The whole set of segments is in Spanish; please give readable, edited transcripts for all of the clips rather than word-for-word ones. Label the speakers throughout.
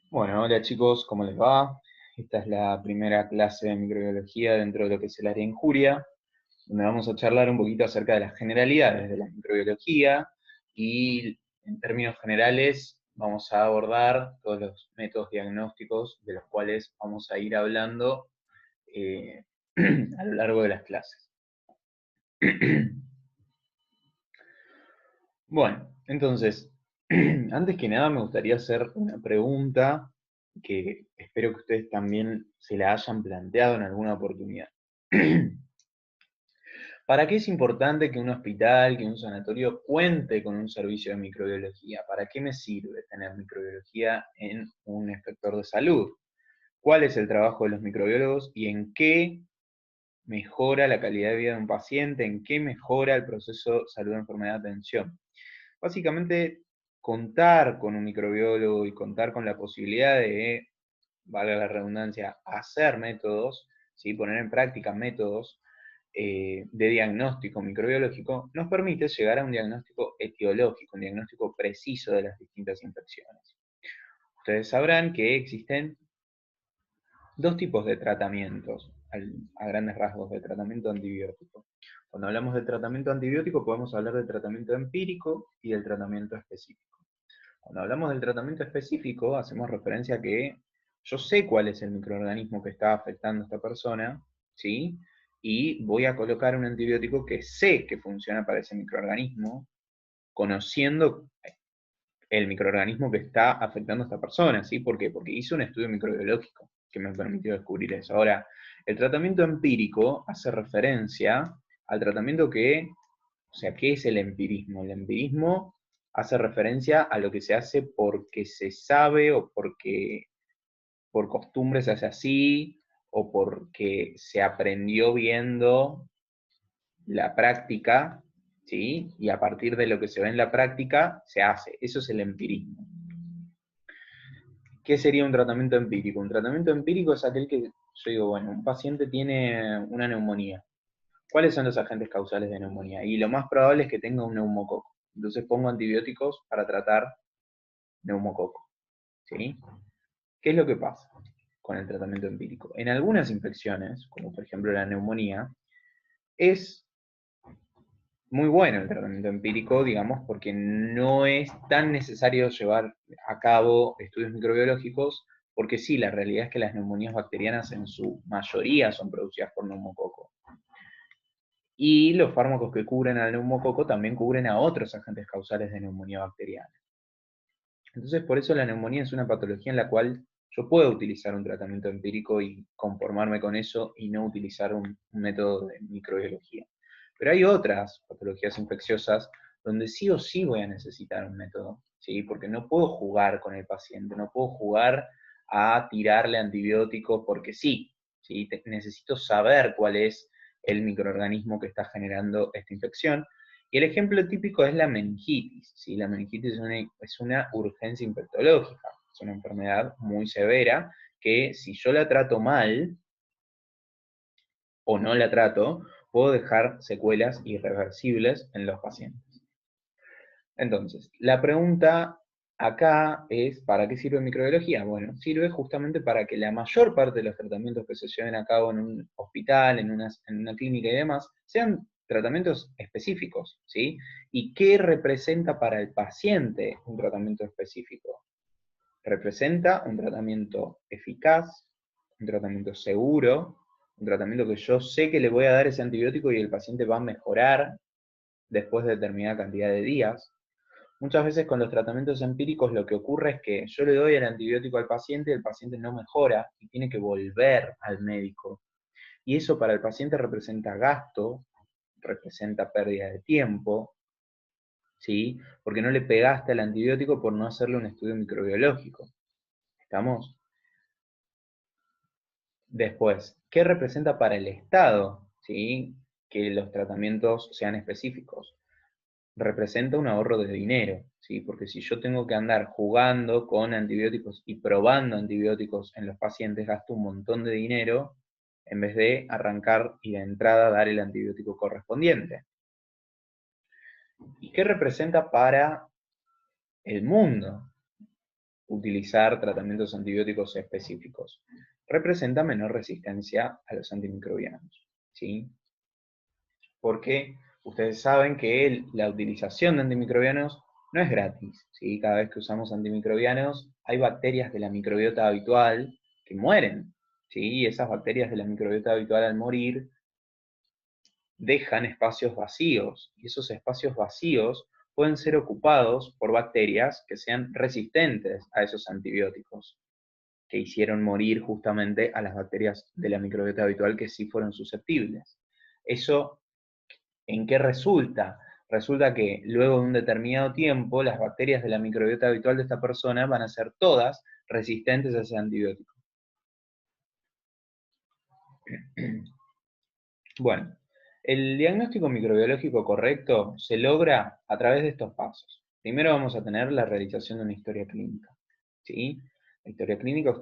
Speaker 1: Bueno, hola chicos, ¿cómo les va? Esta es la primera clase de microbiología dentro de lo que es el área de injuria, donde vamos a charlar un poquito acerca de las generalidades de la microbiología y en términos generales vamos a abordar todos los métodos diagnósticos de los cuales vamos a ir hablando eh, a lo largo de las clases. Bueno, entonces, antes que nada me gustaría hacer una pregunta que espero que ustedes también se la hayan planteado en alguna oportunidad. ¿Para qué es importante que un hospital, que un sanatorio cuente con un servicio de microbiología? ¿Para qué me sirve tener microbiología en un inspector de salud? ¿Cuál es el trabajo de los microbiólogos y en qué mejora la calidad de vida de un paciente? ¿En qué mejora el proceso salud-enfermedad-atención? Básicamente, contar con un microbiólogo y contar con la posibilidad de, valga la redundancia, hacer métodos, ¿sí? Poner en práctica métodos de diagnóstico microbiológico, nos permite llegar a un diagnóstico etiológico, un diagnóstico preciso de las distintas infecciones. Ustedes sabrán que existen dos tipos de tratamientos, a grandes rasgos, de tratamiento antibiótico. Cuando hablamos de tratamiento antibiótico podemos hablar del tratamiento empírico y del tratamiento específico. Cuando hablamos del tratamiento específico, hacemos referencia a que yo sé cuál es el microorganismo que está afectando a esta persona, ¿sí? Y voy a colocar un antibiótico que sé que funciona para ese microorganismo, conociendo el microorganismo que está afectando a esta persona, ¿sí? ¿Por qué? Porque hice un estudio microbiológico que me permitió descubrir eso. Ahora, el tratamiento empírico hace referencia al tratamiento que, o sea, ¿qué es el empirismo? El empirismo hace referencia a lo que se hace porque se sabe o porque por costumbre se hace así o porque se aprendió viendo la práctica, ¿sí? Y a partir de lo que se ve en la práctica se hace. Eso es el empirismo. ¿Qué sería un tratamiento empírico? Un tratamiento empírico es aquel que yo digo, bueno, un paciente tiene una neumonía. ¿Cuáles son los agentes causales de neumonía? Y lo más probable es que tenga un neumococo. Entonces pongo antibióticos para tratar neumococo. ¿Sí? ¿Qué es lo que pasa con el tratamiento empírico? En algunas infecciones, como por ejemplo la neumonía, es muy bueno el tratamiento empírico, digamos, porque no es tan necesario llevar a cabo estudios microbiológicos, porque sí, la realidad es que las neumonías bacterianas en su mayoría son producidas por neumococo. Y los fármacos que cubren al neumococo también cubren a otros agentes causales de neumonía bacteriana. Entonces, por eso la neumonía es una patología en la cual yo puedo utilizar un tratamiento empírico y conformarme con eso y no utilizar un método de microbiología. Pero hay otras patologías infecciosas donde sí o sí voy a necesitar un método, ¿sí? Porque no puedo jugar con el paciente, no puedo jugar a tirarle antibióticos porque sí, ¿sí? Necesito saber cuál es el microorganismo que está generando esta infección. Y el ejemplo típico es la meningitis, ¿sí? La meningitis es una urgencia infectológica, es una enfermedad muy severa que si yo la trato mal o no la trato, puedo dejar secuelas irreversibles en los pacientes. Entonces, la pregunta acá es, ¿para qué sirve microbiología? Bueno, sirve justamente para que la mayor parte de los tratamientos que se lleven a cabo en un hospital, en una clínica y demás, sean tratamientos específicos, ¿sí? ¿Y qué representa para el paciente un tratamiento específico? Representa un tratamiento eficaz, un tratamiento seguro, un tratamiento que yo sé que le voy a dar ese antibiótico y el paciente va a mejorar después de determinada cantidad de días. Muchas veces con los tratamientos empíricos lo que ocurre es que yo le doy el antibiótico al paciente y el paciente no mejora y tiene que volver al médico. Y eso para el paciente representa gasto, representa pérdida de tiempo, ¿sí? Porque no le pegaste al antibiótico por no hacerle un estudio microbiológico. ¿Estamos? Después, ¿qué representa para el Estado, ¿sí? Que los tratamientos sean específicos? Representa un ahorro de dinero, ¿sí? Porque si yo tengo que andar jugando con antibióticos y probando antibióticos en los pacientes, gasto un montón de dinero en vez de arrancar y de entrada dar el antibiótico correspondiente. ¿Y qué representa para el mundo? utilizar tratamientos antibióticos específicos. Representa menor resistencia a los antimicrobianos, ¿sí? Porque ustedes saben que la utilización de antimicrobianos no es gratis, ¿sí? Cada vez que usamos antimicrobianos hay bacterias de la microbiota habitual que mueren, ¿sí? Y esas bacterias de la microbiota habitual al morir dejan espacios vacíos, y esos espacios vacíos pueden ser ocupados por bacterias que sean resistentes a esos antibióticos, que hicieron morir justamente a las bacterias de la microbiota habitual que sí fueron susceptibles. Eso, ¿en qué resulta? Resulta que luego de un determinado tiempo, las bacterias de la microbiota habitual de esta persona van a ser todas resistentes a ese antibiótico. Bueno, el diagnóstico microbiológico correcto se logra a través de estos pasos. Primero vamos a tener la realización de una historia clínica, ¿sí? La historia clínica,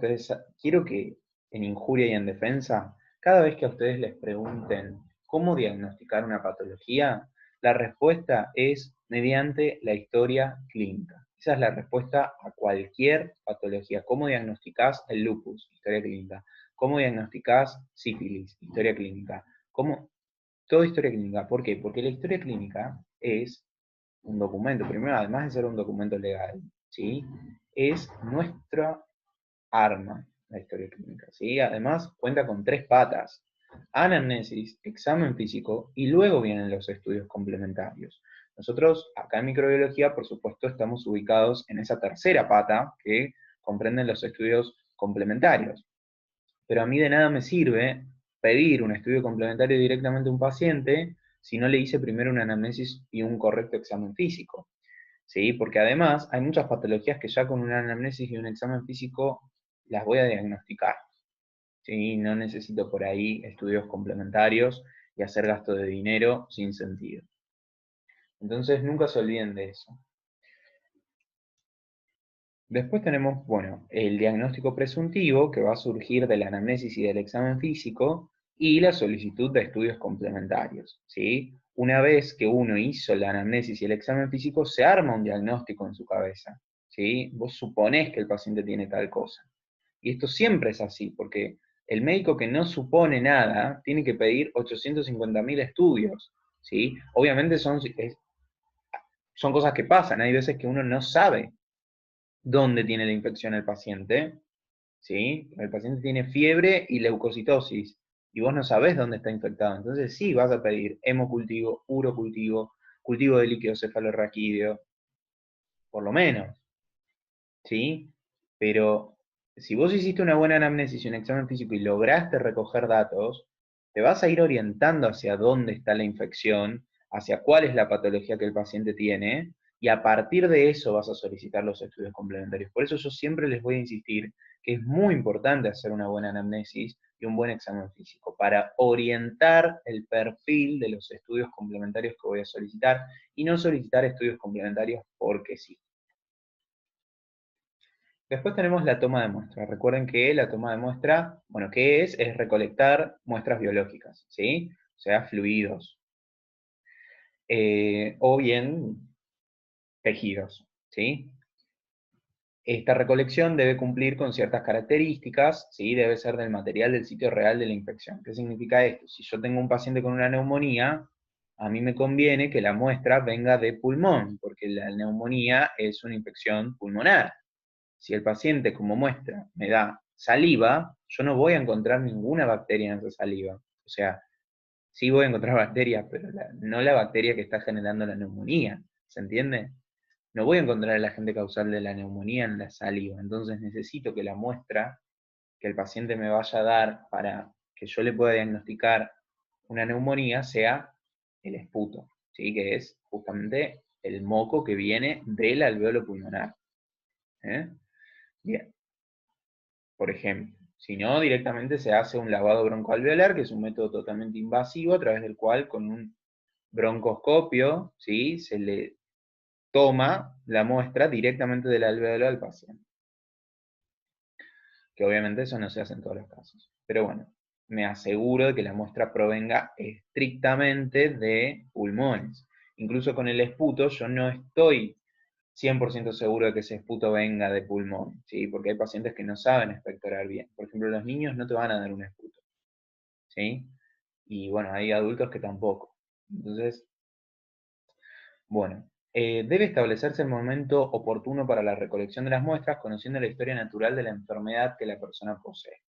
Speaker 1: quiero que en injuria y en defensa, cada vez que a ustedes les pregunten cómo diagnosticar una patología, la respuesta es mediante la historia clínica. Esa es la respuesta a cualquier patología. ¿Cómo diagnosticás el lupus? Historia clínica. ¿Cómo diagnosticás sífilis? Historia clínica. ¿Cómo? Todo historia clínica. ¿Por qué? Porque la historia clínica es un documento, primero, además de ser un documento legal, ¿sí? Es nuestra arma, la historia clínica, ¿sí? Además, cuenta con 3 patas: anamnesis, examen físico, y luego vienen los estudios complementarios. Nosotros, acá en microbiología, por supuesto, estamos ubicados en esa tercera pata que comprenden los estudios complementarios. Pero a mí de nada me sirve pedir un estudio complementario directamente a un paciente si no le hice primero una anamnesis y un correcto examen físico, ¿sí? Porque además hay muchas patologías que ya con una anamnesis y un examen físico las voy a diagnosticar, ¿sí? No necesito por ahí estudios complementarios y hacer gasto de dinero sin sentido. Entonces nunca se olviden de eso. Después tenemos, bueno, el diagnóstico presuntivo, que va a surgir de la anamnesis y del examen físico, y la solicitud de estudios complementarios, ¿sí? Una vez que uno hizo la anamnesis y el examen físico, se arma un diagnóstico en su cabeza, ¿sí? Vos suponés que el paciente tiene tal cosa. Y esto siempre es así, porque el médico que no supone nada tiene que pedir 850.000 estudios, ¿sí? Obviamente son cosas que pasan, hay veces que uno no sabe dónde tiene la infección el paciente, ¿sí? El paciente tiene fiebre y leucocitosis, y vos no sabés dónde está infectado. Entonces sí, vas a pedir hemocultivo, urocultivo, cultivo de líquido cefalorraquídeo, por lo menos, ¿sí? Pero si vos hiciste una buena anamnesis y un examen físico y lograste recoger datos, te vas a ir orientando hacia dónde está la infección, hacia cuál es la patología que el paciente tiene, y a partir de eso vas a solicitar los estudios complementarios. Por eso yo siempre les voy a insistir que es muy importante hacer una buena anamnesis y un buen examen físico para orientar el perfil de los estudios complementarios que voy a solicitar y no solicitar estudios complementarios porque sí. Después tenemos la toma de muestra. Recuerden que la toma de muestra, bueno, ¿qué es? Es recolectar muestras biológicas, ¿sí? O sea, fluidos. O bien tejidos, ¿sí? Esta recolección debe cumplir con ciertas características, ¿sí? Debe ser del material del sitio real de la infección. ¿Qué significa esto? Si yo tengo un paciente con una neumonía, a mí me conviene que la muestra venga de pulmón, porque la neumonía es una infección pulmonar. Si el paciente como muestra me da saliva, yo no voy a encontrar ninguna bacteria en esa saliva. O sea, sí voy a encontrar bacterias, pero no la bacteria que está generando la neumonía. ¿Se entiende? No voy a encontrar el agente causal de la neumonía en la saliva. Entonces necesito que la muestra que el paciente me vaya a dar para que yo le pueda diagnosticar una neumonía sea el esputo, ¿sí? Que es justamente el moco que viene del alveolo pulmonar. ¿Eh? Bien. Por ejemplo. Si no, directamente se hace un lavado broncoalveolar, que es un método totalmente invasivo, a través del cual con un broncoscopio, ¿sí? Se le toma la muestra directamente del alveolo al paciente. Que obviamente eso no se hace en todos los casos. Pero bueno, me aseguro de que la muestra provenga estrictamente de pulmones. Incluso con el esputo yo no estoy 100% seguro de que ese esputo venga de pulmón, ¿sí? Porque hay pacientes que no saben expectorar bien. Por ejemplo, los niños no te van a dar un esputo, ¿sí? Y bueno, hay adultos que tampoco. Entonces, bueno, debe establecerse el momento oportuno para la recolección de las muestras, conociendo la historia natural de la enfermedad que la persona posee.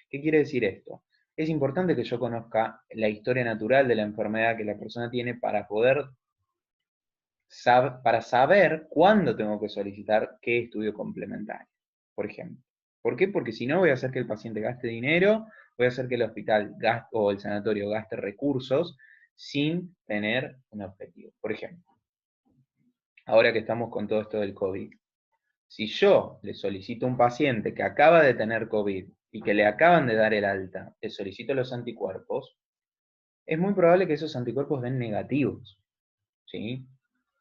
Speaker 1: ¿Qué quiere decir esto? Es importante que yo conozca la historia natural de la enfermedad que la persona tiene para poder para saber cuándo tengo que solicitar qué estudio complementario, por ejemplo. ¿Por qué? Porque si no voy a hacer que el paciente gaste dinero, voy a hacer que el hospital gaste, o el sanatorio gaste recursos sin tener un objetivo. Por ejemplo, ahora que estamos con todo esto del COVID, si yo le solicito a un paciente que acaba de tener COVID y que le acaban de dar el alta, le solicito los anticuerpos, es muy probable que esos anticuerpos den negativos, ¿sí?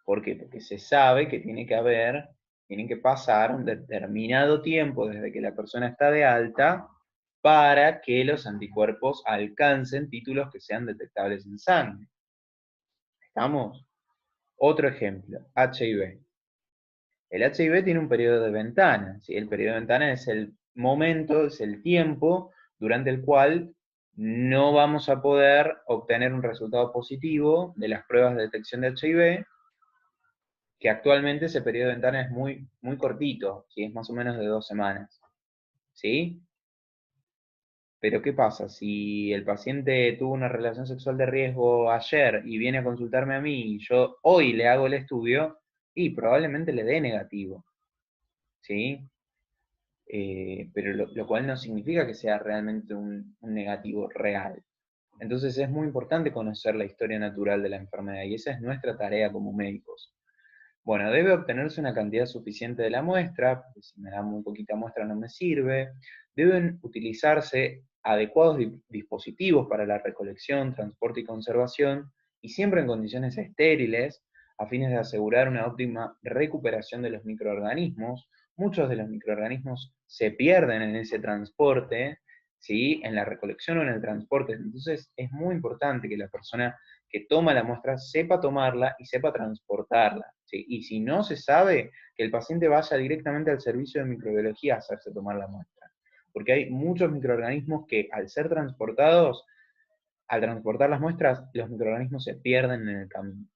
Speaker 1: ¿Por qué? Porque se sabe que tienen que pasar un determinado tiempo desde que la persona está de alta para que los anticuerpos alcancen títulos que sean detectables en sangre. ¿Estamos? Otro ejemplo, HIV. El HIV tiene un periodo de ventana, ¿sí? El periodo de ventana es el momento, es el tiempo durante el cual no vamos a poder obtener un resultado positivo de las pruebas de detección de HIV, que actualmente ese periodo de ventana es muy, muy cortito, ¿sí? Es más o menos de 2 semanas, ¿sí? Pero ¿qué pasa? Si el paciente tuvo una relación sexual de riesgo ayer y viene a consultarme a mí y yo hoy le hago el estudio, y probablemente le dé negativo, ¿sí? Pero lo cual no significa que sea realmente un negativo real. Entonces es muy importante conocer la historia natural de la enfermedad y esa es nuestra tarea como médicos. Bueno, debe obtenerse una cantidad suficiente de la muestra, porque si me dan muy poquita muestra no me sirve. Deben utilizarse adecuados dispositivos para la recolección, transporte y conservación, y siempre en condiciones estériles, a fines de asegurar una óptima recuperación de los microorganismos. Muchos de los microorganismos se pierden en ese transporte, ¿sí? En la recolección o en el transporte. Entonces es muy importante que la persona que toma la muestra sepa tomarla y sepa transportarla, ¿sí? Y si no se sabe, que el paciente vaya directamente al servicio de microbiología a hacerse tomar la muestra. Porque hay muchos microorganismos que al ser transportados, al transportar las muestras, los microorganismos se pierden en el camino.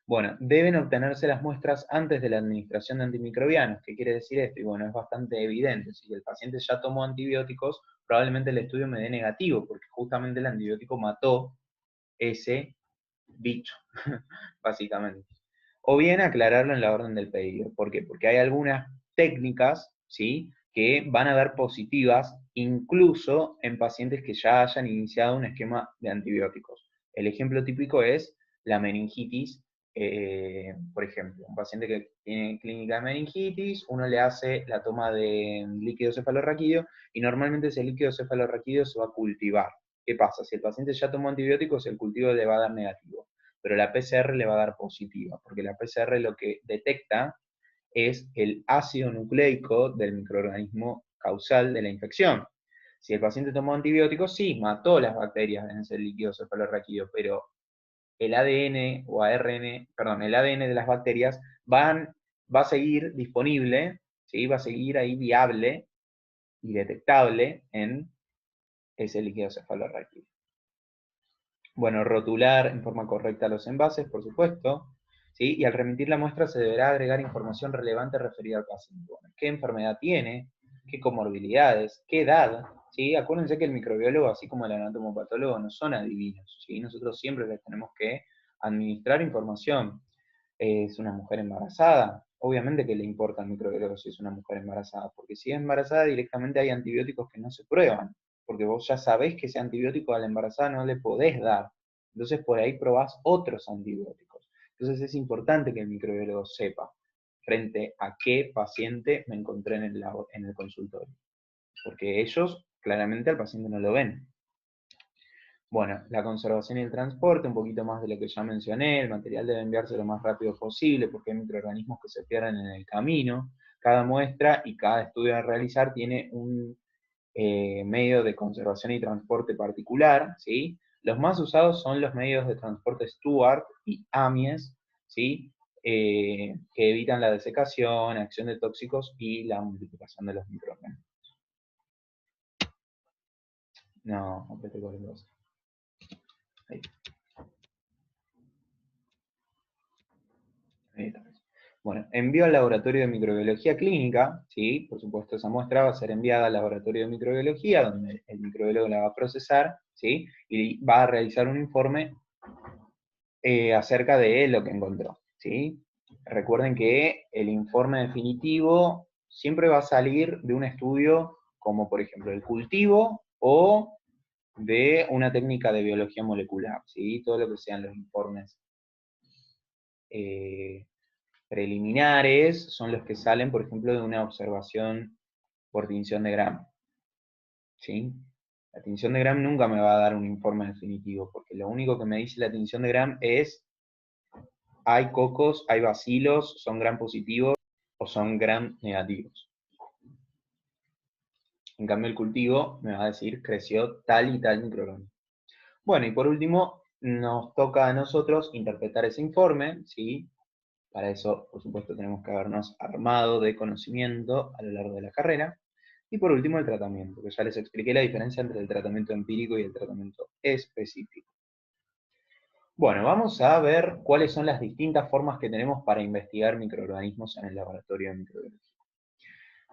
Speaker 1: Bueno, deben obtenerse las muestras antes de la administración de antimicrobianos. ¿Qué quiere decir esto? Y bueno, es bastante evidente. Si el paciente ya tomó antibióticos, probablemente el estudio me dé negativo, porque justamente el antibiótico mató ese bicho, básicamente. O bien aclararlo en la orden del pedido. ¿Por qué? Porque hay algunas técnicas, ¿sí?, que van a dar positivas incluso en pacientes que ya hayan iniciado un esquema de antibióticos. El ejemplo típico es la meningitis. Por ejemplo, un paciente que tiene clínica de meningitis, uno le hace la toma de líquido cefalorraquídeo y normalmente ese líquido cefalorraquídeo se va a cultivar. ¿Qué pasa? Si el paciente ya tomó antibióticos, el cultivo le va a dar negativo, pero la PCR le va a dar positiva, porque la PCR lo que detecta es el ácido nucleico del microorganismo causal de la infección. Si el paciente tomó antibióticos, sí, mató las bacterias en ese líquido cefalorraquídeo, pero el ADN o ARN, perdón, el ADN de las bacterias va a seguir disponible, ¿sí? Va a seguir ahí viable y detectable en ese líquido cefalorraquídeo. Bueno, rotular en forma correcta los envases, por supuesto, ¿sí? Y al remitir la muestra se deberá agregar información relevante referida al paciente. Bueno, ¿qué enfermedad tiene? ¿Qué comorbilidades? ¿Qué edad? ¿Sí? Acuérdense que el microbiólogo, así como el anatomopatólogo, no son adivinos, ¿sí? Nosotros siempre les tenemos que administrar información. ¿Es una mujer embarazada? Obviamente que le importa al microbiólogo si es una mujer embarazada, porque si es embarazada directamente hay antibióticos que no se prueban, porque vos ya sabés que ese antibiótico a la embarazada no le podés dar. Entonces por ahí probás otros antibióticos. Entonces es importante que el microbiólogo sepa frente a qué paciente me encontré en el consultorio, porque ellos claramente al paciente no lo ven. Bueno, la conservación y el transporte, un poquito más de lo que ya mencioné, el material debe enviarse lo más rápido posible porque hay microorganismos que se pierden en el camino. Cada muestra y cada estudio a realizar tiene un medio de conservación y transporte particular, ¿sí? Los más usados son los medios de transporte Stuart y AMIES, ¿sí? que evitan la desecación, acción de tóxicos y la multiplicación de los microorganismos. No, apreté cualquier cosa. Ahí. Ahí está. Bueno, envío al laboratorio de microbiología clínica, ¿sí? Por supuesto, esa muestra va a ser enviada al laboratorio de microbiología, donde el microbiólogo la va a procesar, ¿sí? Y va a realizar un informe acerca de lo que encontró, ¿sí? Recuerden que el informe definitivo siempre va a salir de un estudio como, por ejemplo, el cultivo o de una técnica de biología molecular, ¿sí? Todo lo que sean los informes preliminares son los que salen, por ejemplo, de una observación por tinción de Gram, ¿sí? La tinción de Gram nunca me va a dar un informe definitivo, porque lo único que me dice la tinción de Gram es hay cocos, hay bacilos, son Gram positivos o son Gram negativos. En cambio, el cultivo me va a decir creció tal y tal microorganismo. Bueno, y por último, nos toca a nosotros interpretar ese informe, ¿sí? Para eso, por supuesto, tenemos que habernos armado de conocimiento a lo largo de la carrera. Y por último, el tratamiento, que ya les expliqué la diferencia entre el tratamiento empírico y el tratamiento específico. Bueno, vamos a ver cuáles son las distintas formas que tenemos para investigar microorganismos en el laboratorio de microbiología.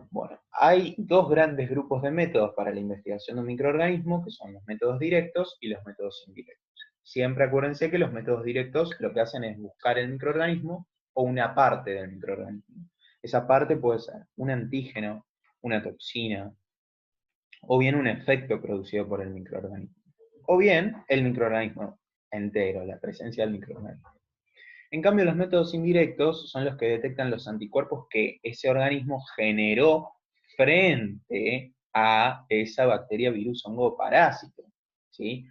Speaker 1: Bueno, hay dos grandes grupos de métodos para la investigación de un microorganismo, que son los métodos directos y los métodos indirectos. Siempre acuérdense que los métodos directos lo que hacen es buscar el microorganismo o una parte del microorganismo. Esa parte puede ser un antígeno, una toxina, o bien un efecto producido por el microorganismo. O bien el microorganismo entero, la presencia del microorganismo. En cambio, los métodos indirectos son los que detectan los anticuerpos que ese organismo generó frente a esa bacteria, virus, hongo o parásito, ¿sí?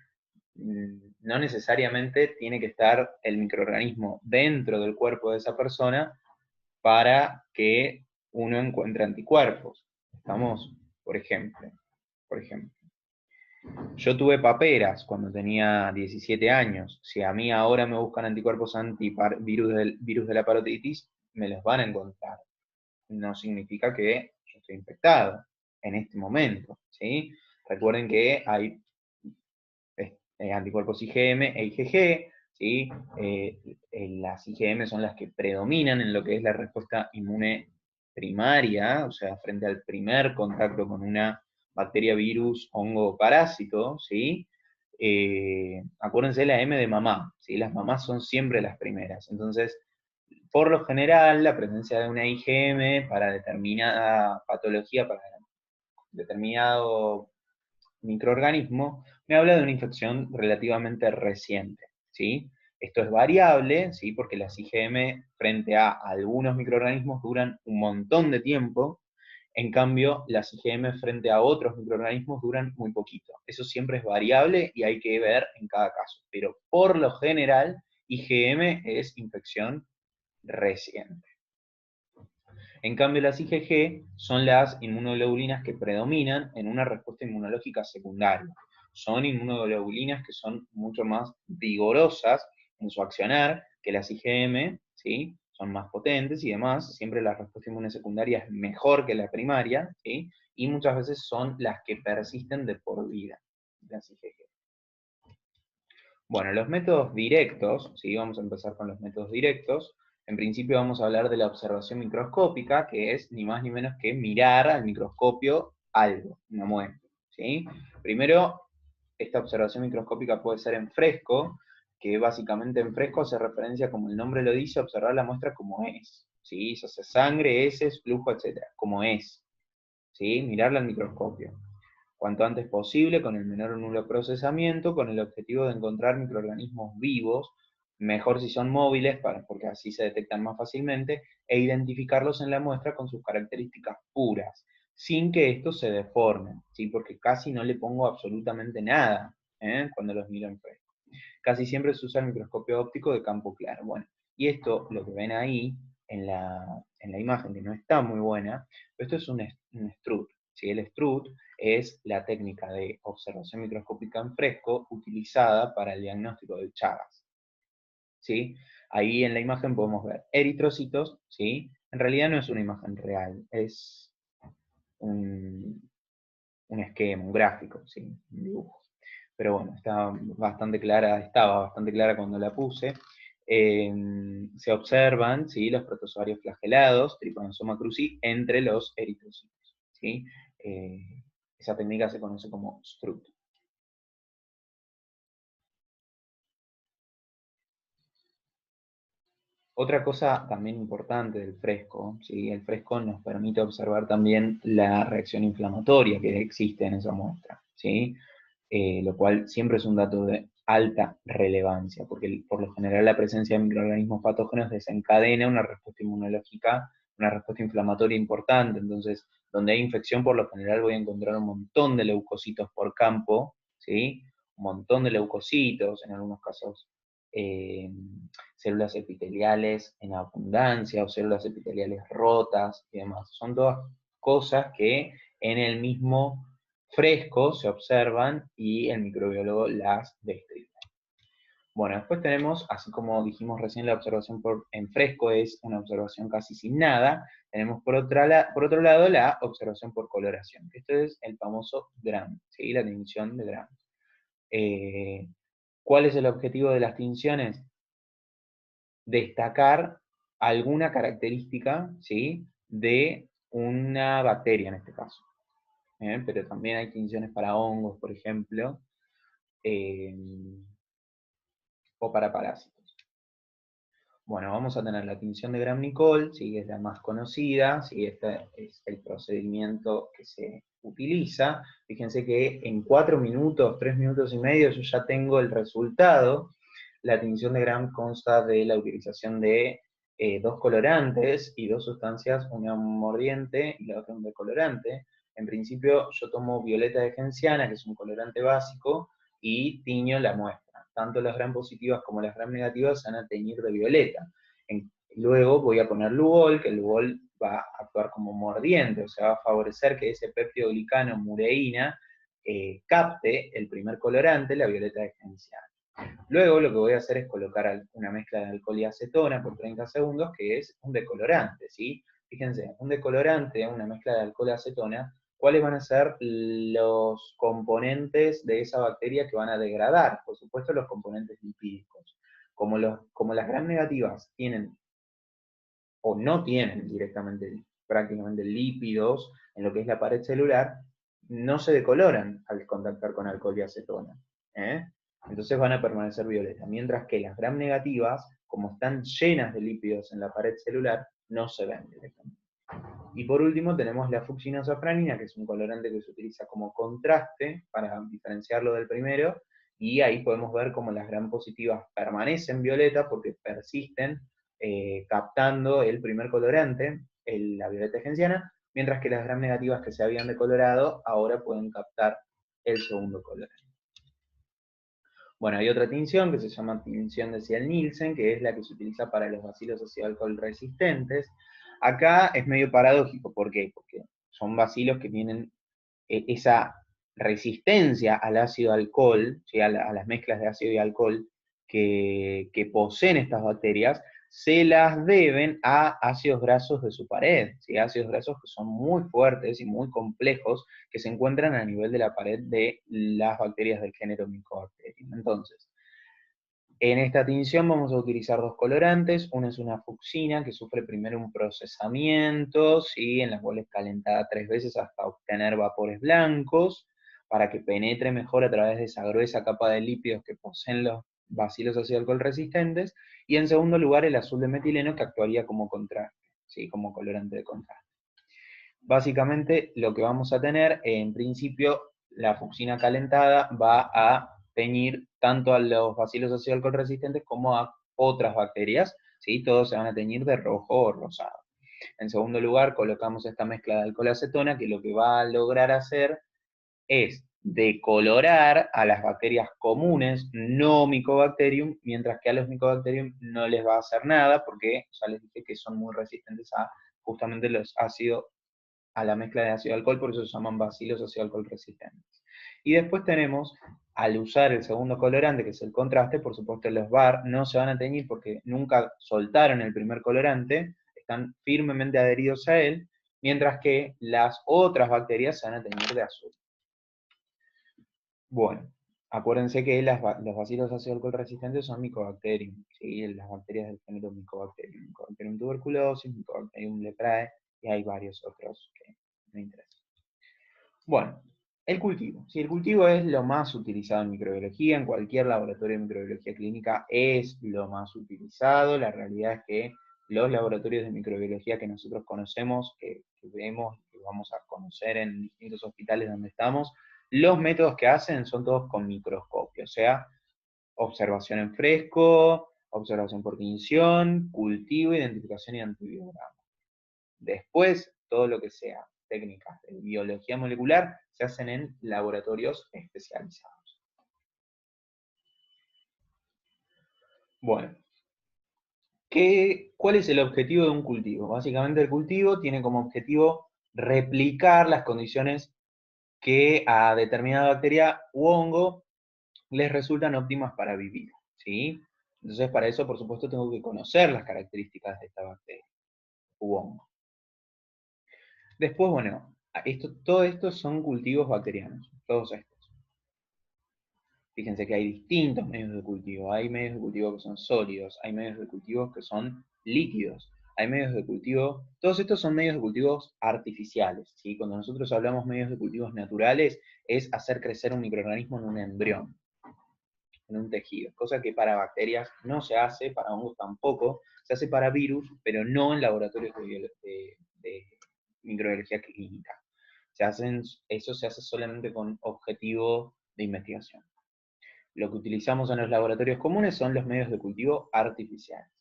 Speaker 1: No necesariamente tiene que estar el microorganismo dentro del cuerpo de esa persona para que uno encuentre anticuerpos. ¿Estamos? Por ejemplo, yo tuve paperas cuando tenía 17 años. Si a mí ahora me buscan anticuerpos virus de la parotitis, me los van a encontrar. No significa que yo estoy infectado en este momento, ¿sí? Recuerden que hay anticuerpos IgM e IgG, ¿sí? Las IgM son las que predominan en lo que es la respuesta inmune primaria, o sea, frente al primer contacto con una bacteria, virus, hongo o parásito, ¿sí? Acuérdense la M de mamá, ¿sí? Las mamás son siempre las primeras. Entonces, por lo general, la presencia de una IgM para determinada patología, para determinado microorganismo, me habla de una infección relativamente reciente, ¿sí? Esto es variable, ¿sí? Porque las IgM frente a algunos microorganismos duran un montón de tiempo, en cambio las IgM frente a otros microorganismos duran muy poquito. Eso siempre es variable y hay que ver en cada caso, pero por lo general IgM es infección reciente. En cambio, las IgG son las inmunoglobulinas que predominan en una respuesta inmunológica secundaria. Son inmunoglobulinas que son mucho más vigorosas en su accionar que las IgM, ¿sí? Son más potentes y demás. Siempre la respuesta inmune secundaria es mejor que la primaria, ¿sí? Y muchas veces son las que persisten de por vida, las IgG. Bueno, los métodos directos, ¿sí? Vamos a empezar con los métodos directos. En principio vamos a hablar de la observación microscópica, que es ni más ni menos que mirar al microscopio algo, una muestra, ¿sí? Primero, esta observación microscópica puede ser en fresco, que básicamente en fresco hace referencia, como el nombre lo dice, a observar la muestra como es, ¿sí? Ya sea sangre, heces, flujo, etc., como es, ¿sí? Mirarla al microscopio cuanto antes posible, con el menor o nulo procesamiento, con el objetivo de encontrar microorganismos vivos, mejor si son móviles, porque así se detectan más fácilmente, e identificarlos en la muestra con sus características puras, sin que estos se deformen, ¿sí? Porque casi no le pongo absolutamente nada cuando los miro en fresco. Casi siempre se usa el microscopio óptico de campo claro. Bueno, y esto, lo que ven ahí en la imagen, que no está muy buena, pero esto es un strut. ¿Sí? El strut es la técnica de observación microscópica en fresco utilizada para el diagnóstico de Chagas. ¿Sí? Ahí en la imagen podemos ver eritrocitos, ¿sí? En realidad no es una imagen real, es un, un esquema, un gráfico, ¿sí? Un dibujo. Pero bueno, estaba bastante clara cuando la puse. Se observan, ¿sí?, los protozoarios flagelados, Trypanosoma cruzi, entre los eritrocitos, ¿sí? Eh, Esa técnica se conoce como STRUT. Otra cosa también importante del fresco, ¿sí? El fresco nos permite observar también la reacción inflamatoria que existe en esa muestra, ¿sí? Lo cual siempre es un dato de alta relevancia, porque por lo general la presencia de microorganismos patógenos desencadena una respuesta inmunológica, una respuesta inflamatoria importante. Entonces, donde hay infección, por lo general voy a encontrar un montón de leucocitos por campo, ¿sí? Un montón de leucocitos, en algunos casos eh, células epiteliales en abundancia o células epiteliales rotas y demás. Son todas cosas que en el mismo fresco se observan y el microbiólogo las describe. Bueno, después tenemos, así como dijimos recién, la observación en fresco es una observación casi sin nada, tenemos por otro lado la observación por coloración, que esto es el famoso Gram, ¿sí? La tinción de Gram. ¿Cuál es el objetivo de las tinciones? Destacar alguna característica, ¿sí?, de una bacteria en este caso. Pero también hay tinciones para hongos, por ejemplo, eh, o para parásitos. Bueno, vamos a tener la tinción de Gram-Nicole, ¿sí?, es la más conocida, ¿sí? Este es el procedimiento que se utiliza. Fíjense que en 4 minutos, 3 minutos y medio, yo ya tengo el resultado. La tinción de Gram consta de la utilización de dos colorantes y dos sustancias, una mordiente y la otra un decolorante. En principio yo tomo violeta de genciana, que es un colorante básico, y tiño la muestra. Tanto las gram positivas como las gram negativas se van a teñir de violeta. Luego voy a poner Lugol, que el Lugol va a actuar como mordiente, o sea, va a favorecer que ese peptidoglicano mureína capte el primer colorante, la violeta de genciana. Luego lo que voy a hacer es colocar una mezcla de alcohol y acetona por 30 segundos, que es un decolorante, ¿sí? Fíjense, un decolorante, una mezcla de alcohol y acetona, ¿cuáles van a ser los componentes de esa bacteria que van a degradar? Por supuesto, los componentes lipídicos. Como las gram negativas tienen o no tienen directamente prácticamente lípidos en lo que es la pared celular, no se decoloran al contactar con alcohol y acetona. ¿eh? Entonces van a permanecer violetas. Mientras que las gram negativas, como están llenas de lípidos en la pared celular, no se ven directamente. Y por último tenemos la fucsinosafranina, que es un colorante que se utiliza como contraste para diferenciarlo del primero, y ahí podemos ver cómo las gram positivas permanecen violeta porque persisten captando el primer colorante, la violeta genciana, mientras que las gram negativas que se habían decolorado ahora pueden captar el segundo colorante. Bueno, hay otra tinción que se llama tinción de Ciel-Nielsen, que es la que se utiliza para los bacilos ácido alcohol resistentes. Acá es medio paradójico, ¿por qué? Porque son bacilos que tienen esa resistencia al ácido alcohol, ¿sí? a las mezclas de ácido y alcohol que poseen estas bacterias, se las deben a ácidos grasos de su pared, ¿sí? Ácidos grasos que son muy fuertes y muy complejos, que se encuentran a nivel de la pared de las bacterias del género Mycobacterium. Entonces, en esta tinción vamos a utilizar dos colorantes. Una es una fucsina que sufre primero un procesamiento, ¿sí?, en la cual es calentada 3 veces hasta obtener vapores blancos, para que penetre mejor a través de esa gruesa capa de lípidos que poseen los bacilos ácido alcohol resistentes. Y en segundo lugar, el azul de metileno, que actuaría como contraste, ¿sí?, como colorante de contraste. Básicamente lo que vamos a tener, en principio, la fucsina calentada va a teñir tanto a los bacilos ácido alcohol resistentes como a otras bacterias, ¿sí? Todos se van a teñir de rojo o rosado. En segundo lugar, colocamos esta mezcla de alcohol acetona, que lo que va a lograr hacer es decolorar a las bacterias comunes, no Mycobacterium, mientras que a los Mycobacterium no les va a hacer nada, porque ya les dije que son muy resistentes a justamente los ácidos, a la mezcla de ácido alcohol, por eso se llaman bacilos ácido alcohol resistentes. Y después tenemos al usar el segundo colorante, que es el contraste, por supuesto los VAR no se van a teñir porque nunca soltaron el primer colorante, están firmemente adheridos a él, mientras que las otras bacterias se van a teñir de azul. Bueno, acuérdense que los bacilos ácido alcohol resistentes son Mycobacterium, ¿sí? Las bacterias del género Mycobacterium, Mycobacterium tuberculosis, Mycobacterium leprae, y hay varios otros que me interesan. Bueno, el cultivo. Si el cultivo es lo más utilizado en microbiología, en cualquier laboratorio de microbiología clínica es lo más utilizado. La realidad es que los laboratorios de microbiología que nosotros conocemos, que vemos, que vamos a conocer en distintos hospitales donde estamos, los métodos que hacen son todos con microscopio, o sea, observación en fresco, observación por tinción, cultivo, identificación y antibiograma. Después, todo lo que sea técnicas de biología molecular se hacen en laboratorios especializados. Bueno, ¿cuál es el objetivo de un cultivo? Básicamente el cultivo tiene como objetivo replicar las condiciones que a determinada bacteria u hongo les resultan óptimas para vivir, ¿sí? Entonces, para eso, por supuesto, tengo que conocer las características de esta bacteria u hongo. Después, bueno, todo esto son cultivos bacterianos, todos estos. Fíjense que hay distintos medios de cultivo. Hay medios de cultivo que son sólidos, hay medios de cultivo que son líquidos, hay medios de cultivo, todos estos son medios de cultivos artificiales, ¿sí? Cuando nosotros hablamos medios de cultivos naturales, es hacer crecer un microorganismo en un embrión, en un tejido, cosa que para bacterias no se hace, para hongos tampoco, se hace para virus, pero no en laboratorios de microbiología clínica. Eso se hace solamente con objetivo de investigación. Lo que utilizamos en los laboratorios comunes son los medios de cultivo artificiales.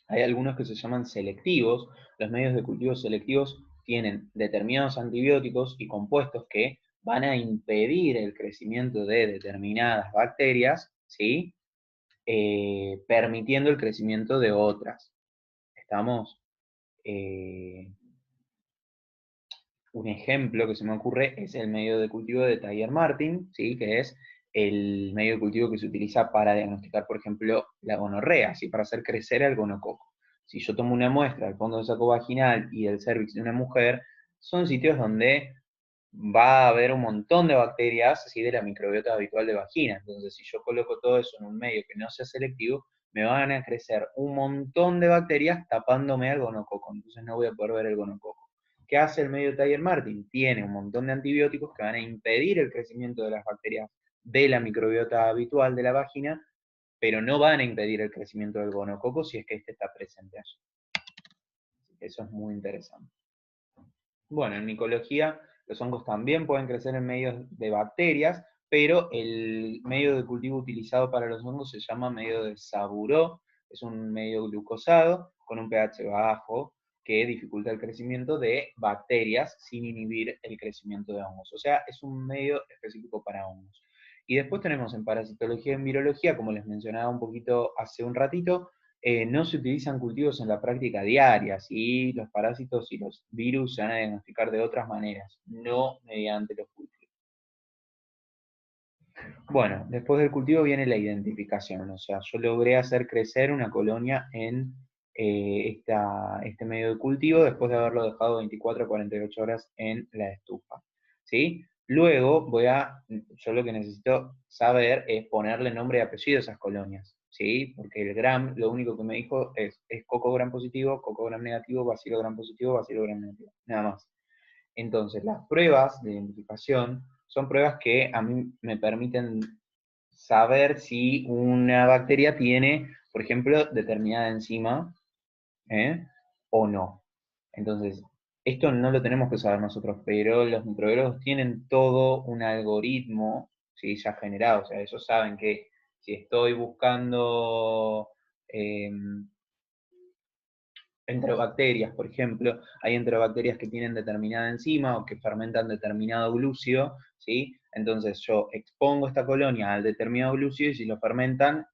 Speaker 1: Hay algunos que se llaman selectivos. Los medios de cultivo selectivos tienen determinados antibióticos y compuestos que van a impedir el crecimiento de determinadas bacterias, ¿sí? Permitiendo el crecimiento de otras. ¿Estamos? Un ejemplo que se me ocurre es el medio de cultivo de Thayer-Martin, ¿sí? Que es el medio de cultivo que se utiliza para diagnosticar, por ejemplo, la gonorrea, ¿sí? Para hacer crecer el gonococo. Si yo tomo una muestra del fondo del saco vaginal y del cérvix de una mujer, son sitios donde va a haber un montón de bacterias, ¿sí? De la microbiota habitual de vagina. Entonces, si yo coloco todo eso en un medio que no sea selectivo, me van a crecer un montón de bacterias tapándome al gonococo. Entonces no voy a poder ver el gonococo. ¿Qué hace el medio Thayer-Martin? Tiene un montón de antibióticos que van a impedir el crecimiento de las bacterias de la microbiota habitual de la vagina, pero no van a impedir el crecimiento del gonococo si es que este está presente allí. Eso es muy interesante. Bueno, en micología los hongos también pueden crecer en medios de bacterias, pero el medio de cultivo utilizado para los hongos se llama medio de Sabouraud, es un medio glucosado con un pH bajo que dificulta el crecimiento de bacterias sin inhibir el crecimiento de hongos. O sea, es un medio específico para hongos. Y después tenemos en parasitología y en virología, como les mencionaba un poquito hace un ratito, no se utilizan cultivos en la práctica diaria, ¿sí? Los parásitos y los virus se van a diagnosticar de otras maneras, no mediante los cultivos. Bueno, después del cultivo viene la identificación, o sea, yo logré hacer crecer una colonia en este medio de cultivo después de haberlo dejado 24 a 48 horas en la estufa, ¿sí? Luego yo lo que necesito saber es ponerle nombre y apellido a esas colonias, ¿sí? Porque el gram, lo único que me dijo es coco gram positivo, coco gram negativo, bacilo gram positivo, bacilo gram negativo, nada más. Entonces, las pruebas de identificación son pruebas que a mí me permiten saber si una bacteria tiene, por ejemplo, determinada enzima, o no. Entonces, esto no lo tenemos que saber nosotros, pero los microbiólogos tienen todo un algoritmo, ¿sí? Ya generado. O sea, ellos saben que si estoy buscando enterobacterias, por ejemplo, hay enterobacterias que tienen determinada enzima o que fermentan determinado glúcido, ¿sí? Entonces yo expongo esta colonia al determinado glúcido y si lo fermentan,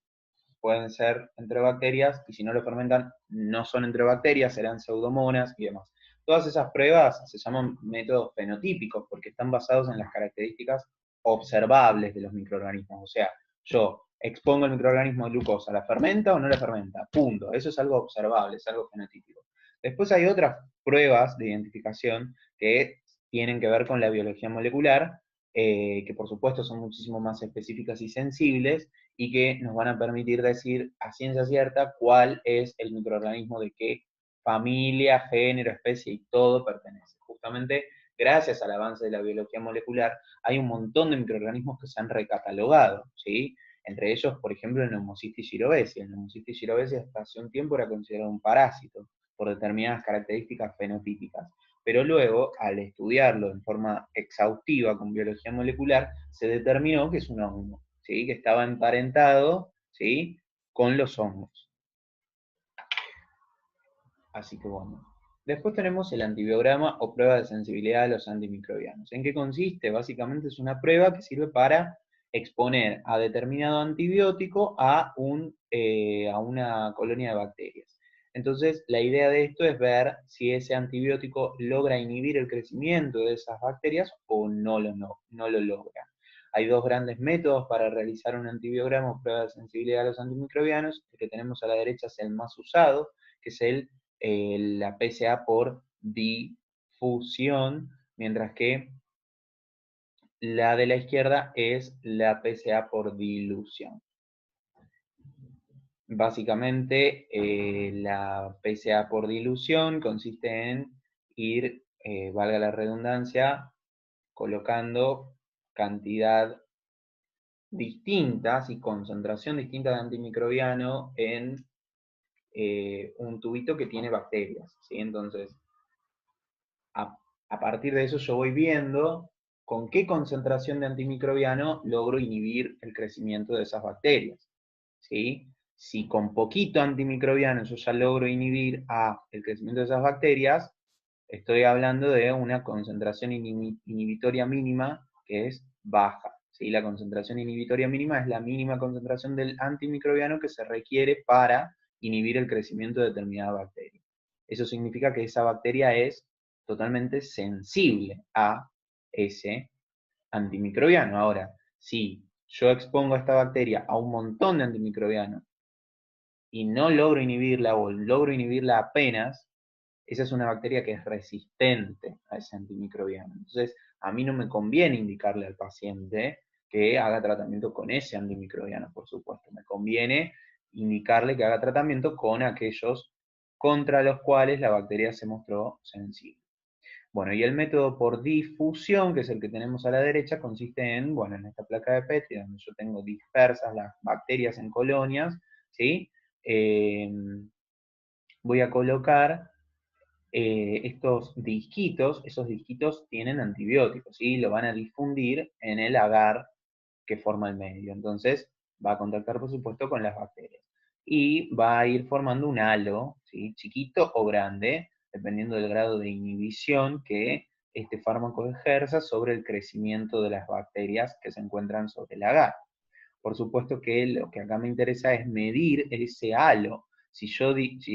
Speaker 1: pueden ser enterobacterias, y si no lo fermentan, no son enterobacterias, serán pseudomonas y demás. Todas esas pruebas se llaman métodos fenotípicos porque están basados en las características observables de los microorganismos. O sea, yo expongo el microorganismo glucosa, ¿la fermenta o no la fermenta? Punto. Eso es algo observable, es algo fenotípico. Después hay otras pruebas de identificación que tienen que ver con la biología molecular, que por supuesto son muchísimo más específicas y sensibles, y que nos van a permitir decir a ciencia cierta cuál es el microorganismo de qué familia, género, especie y todo pertenece. Justamente gracias al avance de la biología molecular, hay un montón de microorganismos que se han recatalogado, ¿sí? Entre ellos, por ejemplo, el Pneumocystis jirovesi. El Pneumocystis jirovesi hasta hace un tiempo era considerado un parásito por determinadas características fenotípicas. Pero luego, al estudiarlo en forma exhaustiva con biología molecular, se determinó que es un hongo, ¿sí? Que estaba emparentado, ¿sí? Con los hongos. Así que bueno. Después tenemos el antibiograma o prueba de sensibilidad a los antimicrobianos. ¿En qué consiste? Básicamente es una prueba que sirve para exponer a determinado antibiótico a una colonia de bacterias. Entonces, la idea de esto es ver si ese antibiótico logra inhibir el crecimiento de esas bacterias o no lo logra. Hay dos grandes métodos para realizar un antibiograma o prueba de sensibilidad a los antimicrobianos. El que tenemos a la derecha es el más usado, que es la PSA por difusión, mientras que la de la izquierda es la PSA por dilución. Básicamente, la PSA por dilución consiste en ir, valga la redundancia, colocando cantidad distintas y concentración distinta de antimicrobiano en un tubito que tiene bacterias, ¿sí? Entonces, a partir de eso yo voy viendo con qué concentración de antimicrobiano logro inhibir el crecimiento de esas bacterias, ¿sí? Si con poquito antimicrobiano yo ya logro inhibir el crecimiento de esas bacterias, estoy hablando de una concentración inhibitoria mínima que es baja, ¿sí? La concentración inhibitoria mínima es la mínima concentración del antimicrobiano que se requiere para inhibir el crecimiento de determinada bacteria. Eso significa que esa bacteria es totalmente sensible a ese antimicrobiano. Ahora, si yo expongo a esta bacteria a un montón de antimicrobianos y no logro inhibirla o logro inhibirla apenas, esa es una bacteria que es resistente a ese antimicrobiano. Entonces, a mí no me conviene indicarle al paciente que haga tratamiento con ese antimicrobiano, por supuesto. Me conviene indicarle que haga tratamiento con aquellos contra los cuales la bacteria se mostró sensible. Bueno, y el método por difusión, que es el que tenemos a la derecha, consiste en, bueno, en esta placa de Petri, donde yo tengo dispersas las bacterias en colonias, ¿sí? Voy a colocar estos disquitos, esos disquitos tienen antibióticos, ¿sí? Lo van a difundir en el agar que forma el medio. Entonces, va a contactar, por supuesto, con las bacterias. Y va a ir formando un halo, ¿sí? Chiquito o grande, dependiendo del grado de inhibición que este fármaco ejerza sobre el crecimiento de las bacterias que se encuentran sobre el agar. Por supuesto que lo que acá me interesa es medir ese halo. Si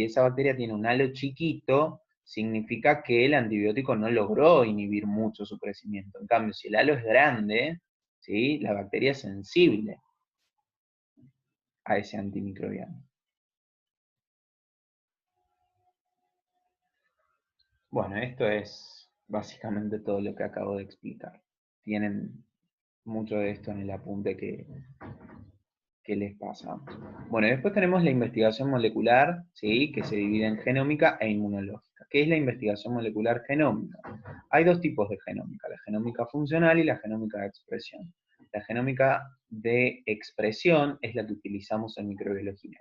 Speaker 1: esa bacteria tiene un halo chiquito, significa que el antibiótico no logró inhibir mucho su crecimiento. En cambio, si el halo es grande, ¿sí? La bacteria es sensible a ese antimicrobiano. Bueno, esto es básicamente todo lo que acabo de explicar. Tienen mucho de esto en el apunte que les pasa. Bueno, después tenemos la investigación molecular, ¿sí? Que se divide en genómica e inmunológica. ¿Qué es la investigación molecular genómica? Hay dos tipos de genómica, la genómica funcional y la genómica de expresión. La genómica de expresión es la que utilizamos en microbiología.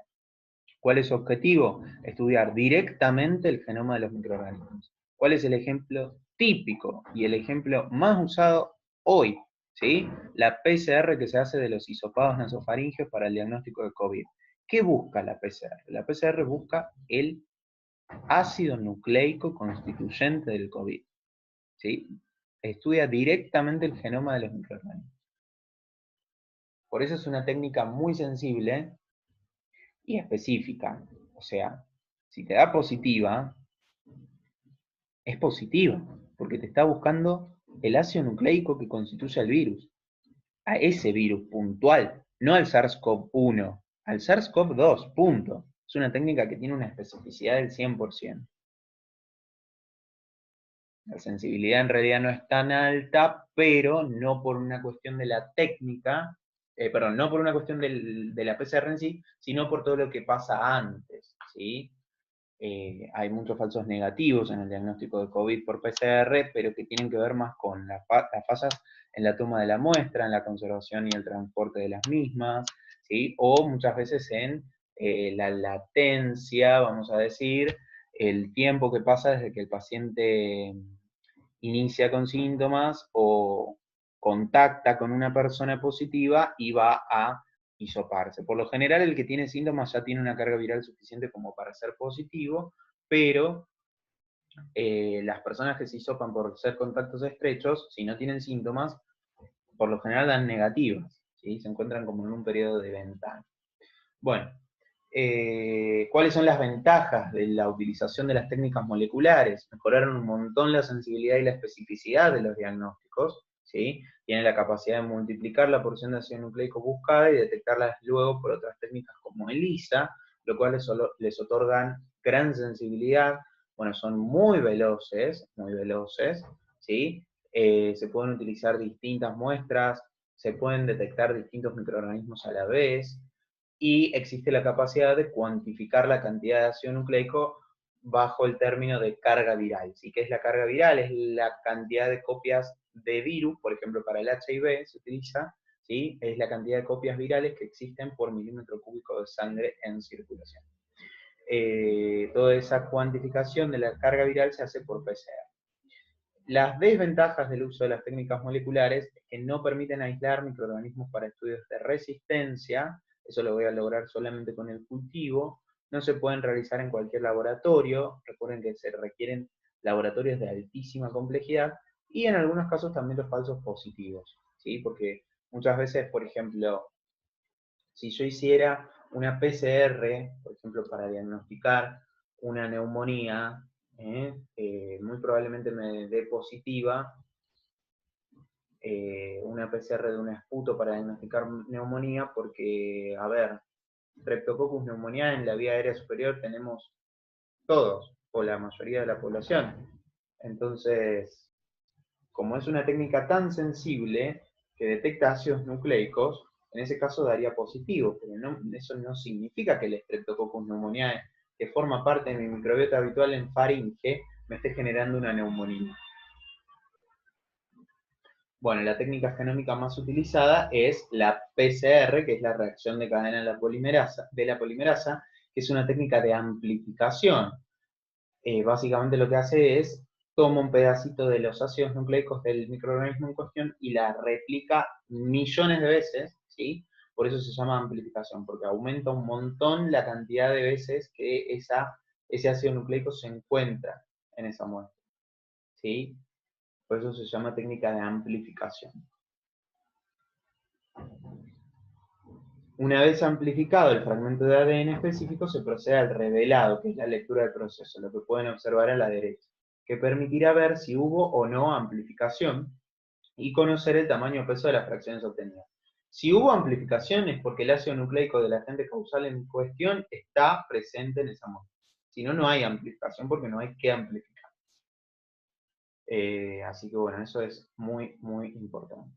Speaker 1: ¿Cuál es su objetivo? Estudiar directamente el genoma de los microorganismos. ¿Cuál es el ejemplo típico y el ejemplo más usado hoy? ¿Sí? La PCR que se hace de los hisopados nasofaringeos para el diagnóstico de COVID. ¿Qué busca la PCR? La PCR busca el ácido nucleico constituyente del COVID. ¿Sí? Estudia directamente el genoma de los microorganismos. Por eso es una técnica muy sensible y específica. O sea, si te da positiva, es positiva, porque te está buscando el ácido nucleico que constituye el virus. a ese virus puntual, no al SARS-CoV-1, al SARS-CoV-2, punto. Es una técnica que tiene una especificidad del 100%. La sensibilidad en realidad no es tan alta, pero no por una cuestión de la técnica, perdón, no por una cuestión de la PCR en sí, sino por todo lo que pasa antes, ¿sí? Hay muchos falsos negativos en el diagnóstico de COVID por PCR, pero que tienen que ver más con las fallas en la toma de la muestra, en la conservación y el transporte de las mismas, ¿sí? O muchas veces en la latencia, vamos a decir, el tiempo que pasa desde que el paciente inicia con síntomas o contacta con una persona positiva y va a hisoparse. Por lo general, el que tiene síntomas ya tiene una carga viral suficiente como para ser positivo, pero las personas que se hisopan por ser contactos estrechos, si no tienen síntomas, por lo general dan negativas, ¿sí? Se encuentran como en un periodo de ventana. Bueno, ¿cuáles son las ventajas de la utilización de las técnicas moleculares? Mejoraron un montón la sensibilidad y la especificidad de los diagnósticos, ¿sí? Tienen la capacidad de multiplicar la porción de ácido nucleico buscada y detectarlas luego por otras técnicas como ELISA, lo cual les otorgan gran sensibilidad. Bueno, son muy veloces, ¿sí? Se pueden utilizar distintas muestras, se pueden detectar distintos microorganismos a la vez, y existe la capacidad de cuantificar la cantidad de ácido nucleico bajo el término de carga viral. ¿Sí? ¿Qué es la carga viral? Es la cantidad de copias de virus, por ejemplo, para el HIV se utiliza, ¿sí? Es la cantidad de copias virales que existen por milímetro cúbico de sangre en circulación. Toda esa cuantificación de la carga viral se hace por PCR. Las desventajas del uso de las técnicas moleculares es que no permiten aislar microorganismos para estudios de resistencia, eso lo voy a lograr solamente con el cultivo, no se pueden realizar en cualquier laboratorio, recuerden que se requieren laboratorios de altísima complejidad, y en algunos casos también los falsos positivos, ¿sí? Porque muchas veces, por ejemplo, si yo hiciera una PCR, por ejemplo, para diagnosticar una neumonía, muy probablemente me dé positiva una PCR de un esputo para diagnosticar neumonía, porque, a ver, Streptococcus pneumoniae en la vía aérea superior tenemos todos, o la mayoría de la población. Entonces, como es una técnica tan sensible que detecta ácidos nucleicos, en ese caso daría positivo, pero no, eso no significa que el Streptococcus pneumoniae, que forma parte de mi microbiota habitual en faringe, me esté generando una neumonía. Bueno, la técnica genómica más utilizada es la PCR, que es la reacción de cadena de la polimerasa, que es una técnica de amplificación. Básicamente lo que hace es toma un pedacito de los ácidos nucleicos del microorganismo en cuestión y la replica millones de veces, ¿sí? Por eso se llama amplificación, porque aumenta un montón la cantidad de veces que ese ácido nucleico se encuentra en esa muestra, ¿sí? Por eso se llama técnica de amplificación. Una vez amplificado el fragmento de ADN específico, se procede al revelado, que es la lectura del proceso, lo que pueden observar a la derecha, que permitirá ver si hubo o no amplificación y conocer el tamaño o peso de las fracciones obtenidas. Si hubo amplificación es porque el ácido nucleico del agente causal en cuestión está presente en esa muestra. Si no, no hay amplificación porque no hay que amplificar. Así que bueno, eso es muy, muy importante.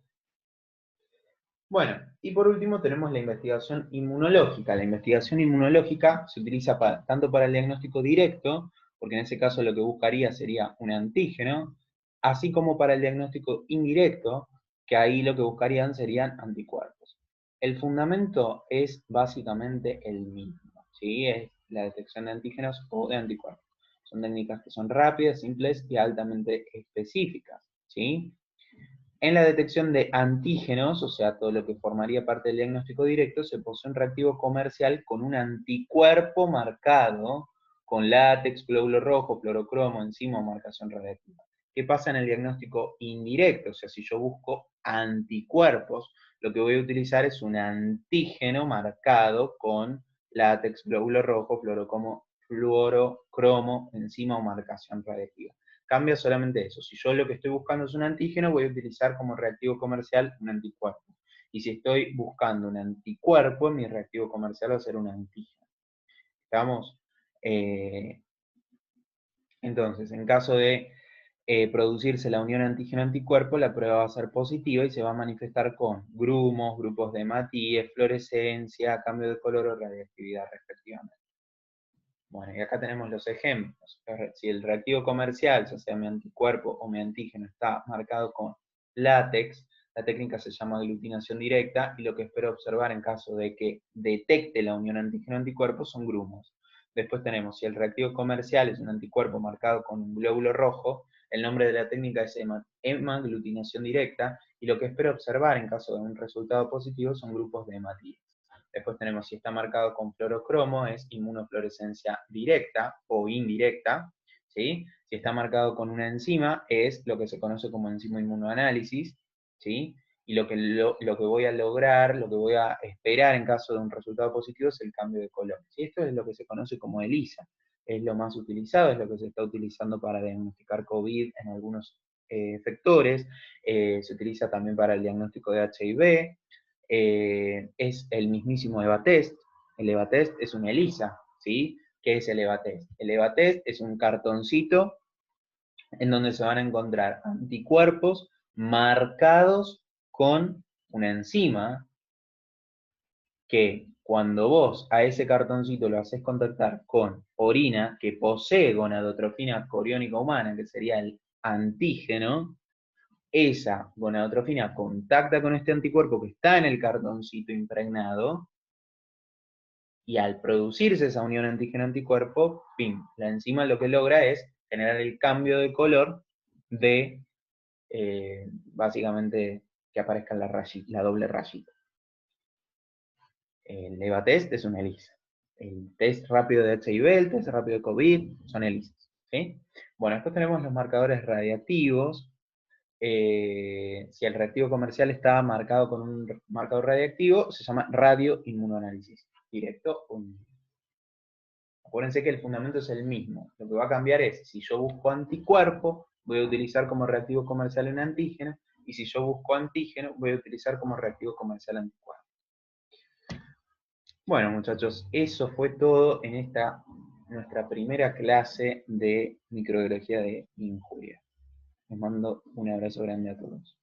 Speaker 1: Bueno, y por último tenemos la investigación inmunológica. La investigación inmunológica se utiliza tanto para el diagnóstico directo, porque en ese caso lo que buscaría sería un antígeno, así como para el diagnóstico indirecto, que ahí lo que buscarían serían anticuerpos. El fundamento es básicamente el mismo, ¿sí? Es la detección de antígenos o de anticuerpos. Son técnicas que son rápidas, simples y altamente específicas, ¿sí? En la detección de antígenos, o sea, todo lo que formaría parte del diagnóstico directo, se posee un reactivo comercial con un anticuerpo marcado con látex, glóbulo rojo, fluorocromo, enzima o marcación radiactiva. ¿Qué pasa en el diagnóstico indirecto? O sea, si yo busco anticuerpos, lo que voy a utilizar es un antígeno marcado con látex, glóbulo rojo, fluorocromo, enzima o marcación radiactiva. Cambia solamente eso. Si yo lo que estoy buscando es un antígeno, voy a utilizar como reactivo comercial un anticuerpo. y si estoy buscando un anticuerpo, mi reactivo comercial va a ser un antígeno. ¿Estamos? Entonces, en caso de producirse la unión antígeno-anticuerpo, la prueba va a ser positiva y se va a manifestar con grumos, grupos de Matías, fluorescencia, cambio de color o radiactividad respectivamente. Bueno, y acá tenemos los ejemplos. Si el reactivo comercial, ya sea mi anticuerpo o mi antígeno, está marcado con látex, la técnica se llama aglutinación directa y lo que espero observar en caso de que detecte la unión antígeno-anticuerpo son grumos. Después tenemos, si el reactivo comercial es un anticuerpo marcado con un glóbulo rojo, el nombre de la técnica es hemaglutinación directa y lo que espero observar en caso de un resultado positivo son grupos de hematíes. Después tenemos, si está marcado con fluorocromo, es inmunofluorescencia directa o indirecta, ¿sí? Si está marcado con una enzima, es lo que se conoce como enzima inmunoanálisis, ¿sí? Y lo que voy a lograr, lo que voy a esperar en caso de un resultado positivo es el cambio de color. ¿Sí? Esto es lo que se conoce como ELISA. Es lo más utilizado, es lo que se está utilizando para diagnosticar COVID en algunos efectores. Se utiliza también para el diagnóstico de HIV. Es el mismísimo EVA-test. El EVA-test es una ELISA, ¿sí? ¿Qué es el EVA-test? El EVA-test es un cartoncito en donde se van a encontrar anticuerpos marcados con una enzima que cuando vos a ese cartoncito lo haces contactar con orina que posee gonadotrofina coriónica humana, que sería el antígeno, esa gonadotrofina contacta con este anticuerpo que está en el cartoncito impregnado, y al producirse esa unión antígeno-anticuerpo, ¡pim! La enzima lo que logra es generar el cambio de color de, básicamente, que aparezca la doble rayita. El EVA-test es una ELISA. El test rápido de HIV, el test rápido de COVID, son ELISAs. ¿Sí? Bueno, después tenemos los marcadores radiactivos. Si el reactivo comercial está marcado con un marcador radiactivo, se llama radioinmunoanálisis, directo o indirecto. Acuérdense que el fundamento es el mismo. Lo que va a cambiar es, si yo busco anticuerpo, voy a utilizar como reactivo comercial un antígeno, y si yo busco antígeno, voy a utilizar como reactivo comercial anticuerpo. Bueno, muchachos, eso fue todo en nuestra primera clase de microbiología de injuria. Les mando un abrazo grande a todos.